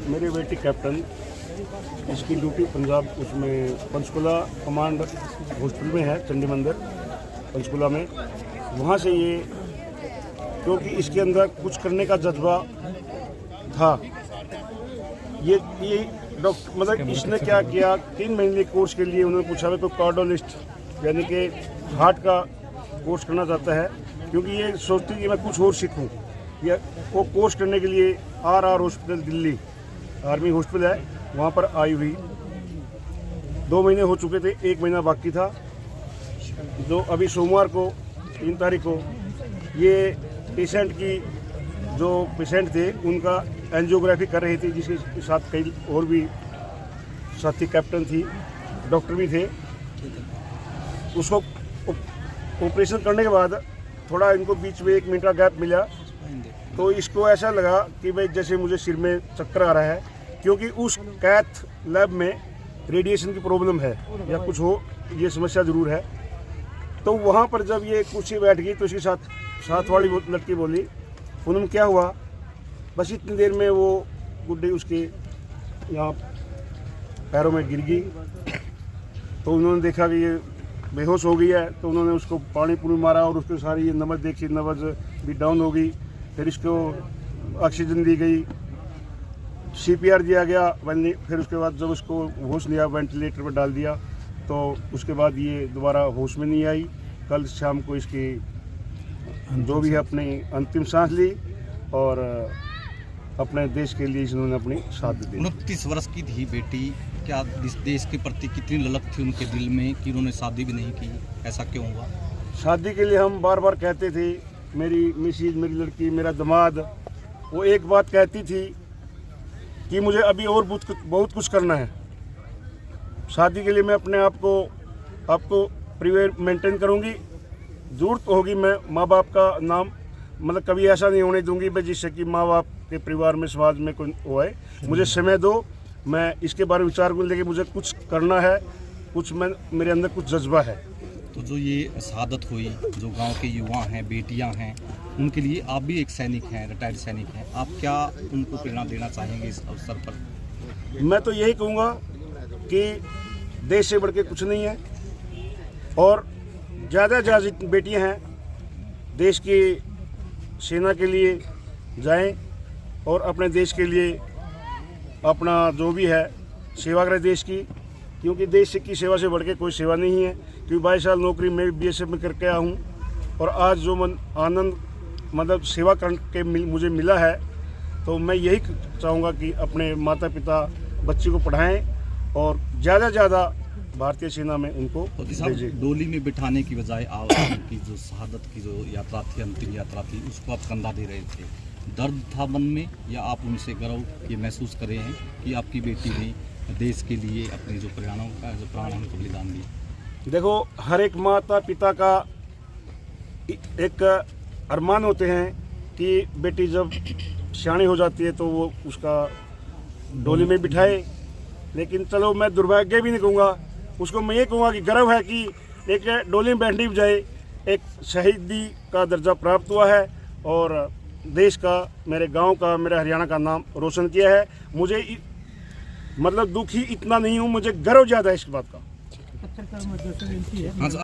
मेरी बेटी कैप्टन, इसकी ड्यूटी पंजाब उसमें पंचकुला कमांड हॉस्पिटल में है, चंडी मंदिर पंचकुला में। वहाँ से ये, क्योंकि इसके अंदर कुछ करने का जज्बा था, ये डॉक्टर मतलब इसने क्या किया, 3 महीने कोर्स के लिए उन्होंने पूछा तो कार्डियोलिस्ट यानी कि हार्ट का कोर्स करना चाहता है, क्योंकि ये सोचती कि मैं कुछ और सीखूं। या वो कोर्स करने के लिए RR hospital Delhi army hospital है, वहाँ पर आई हुई। 2 महीने हो चुके थे, 1 महीना बाकी था। जो अभी सोमवार को 3 तारीख को ये पेशेंट की, जो पेशेंट थे उनका एंजियोग्राफी कर रही थी, जिसके साथ कई और भी साथी कैप्टन थी, डॉक्टर भी थे। उसको ऑपरेशन करने के बाद थोड़ा इनको बीच में 1 मिनट का गैप मिला, तो इसको ऐसा लगा कि भाई जैसे मुझे सिर में चक्कर आ रहा है, क्योंकि उस कैथ लैब में रेडिएशन की प्रॉब्लम है या कुछ हो, ये समस्या ज़रूर है। तो वहाँ पर जब ये कुर्सी बैठ गई तो इसके साथ वाली लड़की बोली, उन्होंने क्या हुआ, बस इतनी देर में वो गुड्डी उसके यहाँ पैरों में गिर गई। तो उन्होंने देखा कि ये बेहोश हो गई है, तो उन्होंने उसको पानी पूरी मारा और उसको सारी ये नब्ज देखी, नब्ज भी डाउन हो गई। फिर इसको ऑक्सीजन दी गई, CPR दिया गया। फिर उसके बाद जब उसको होश लिया, वेंटिलेटर पर डाल दिया, तो उसके बाद ये दोबारा होश में नहीं आई। कल शाम को इसकी जो भी है अपनी अंतिम सांस ली और अपने देश के लिए इन्होंने अपनी शादी दी। 29 वर्ष की थी बेटी, क्या इस देश के प्रति कितनी ललक थी उनके दिल में कि उन्होंने शादी भी नहीं की, ऐसा क्यों हुआ? शादी के लिए हम बार बार कहते थे, मेरी मिसेज, मेरी लड़की, मेरा दामाद, वो एक बात कहती थी कि मुझे अभी और बहुत कुछ करना है। शादी के लिए मैं अपने आप को आपको प्रिवेयर मेंटेन करूंगी। जरूरत होगी मैं माँ बाप का नाम मतलब कभी ऐसा नहीं होने दूंगी भाई जिससे कि माँ बाप के परिवार में, समाज में कोई होए। मुझे समय दो, मैं इसके बारे में विचार करूँ, लेकिन मुझे कुछ करना है, मेरे अंदर कुछ जज्बा है। तो जो ये शहादत हुई, जो गांव के युवा हैं, बेटियां हैं, उनके लिए आप भी एक सैनिक हैं, रिटायर्ड सैनिक हैं, आप क्या उनको प्रेरणा देना चाहेंगे इस अवसर पर? मैं तो यही कहूँगा कि देश से बढ़ के कुछ नहीं है, और ज़्यादा से ज़्यादा बेटियां हैं देश की सेना के लिए जाएं और अपने देश के लिए अपना जो भी है सेवा करें देश की, क्योंकि देश की सेवा से बढ़ के कोई सेवा नहीं है। क्योंकि 22 साल नौकरी मैं BSF में करके आया हूँ, और आज जो आनंद मतलब सेवा करके मुझे मिला है, तो मैं यही चाहूँगा कि अपने माता पिता बच्चे को पढ़ाएं और ज़्यादा से ज़्यादा भारतीय सेना में उनको भेजें। डोली में बिठाने की बजाय आप की जो शहादत की जो यात्रा थी, अंतिम यात्रा थी, उसको आप कंधा दे रहे थे। दर्द था मन में, या आप उनसे गर्व ये महसूस कर रहे हैं कि आपकी बेटी ने देश के लिए अपने जो प्राणों का बलिदान दिया? देखो, हर एक माता पिता का एक अरमान होते हैं कि बेटी जब सियाणी हो जाती है तो वो उसका डोली में बिठाए। लेकिन चलो, मैं दुर्भाग्य भी नहीं कहूँगा, उसको मैं ये कहूँगा कि गर्व है कि एक डोली में बैठने की बजाय एक शहीदी का दर्जा प्राप्त हुआ है, और देश का, मेरे गांव का, मेरे हरियाणा का नाम रोशन किया है। मुझे मतलब दुखी इतना नहीं हूँ, मुझे गर्व ज़्यादा है इस बात का।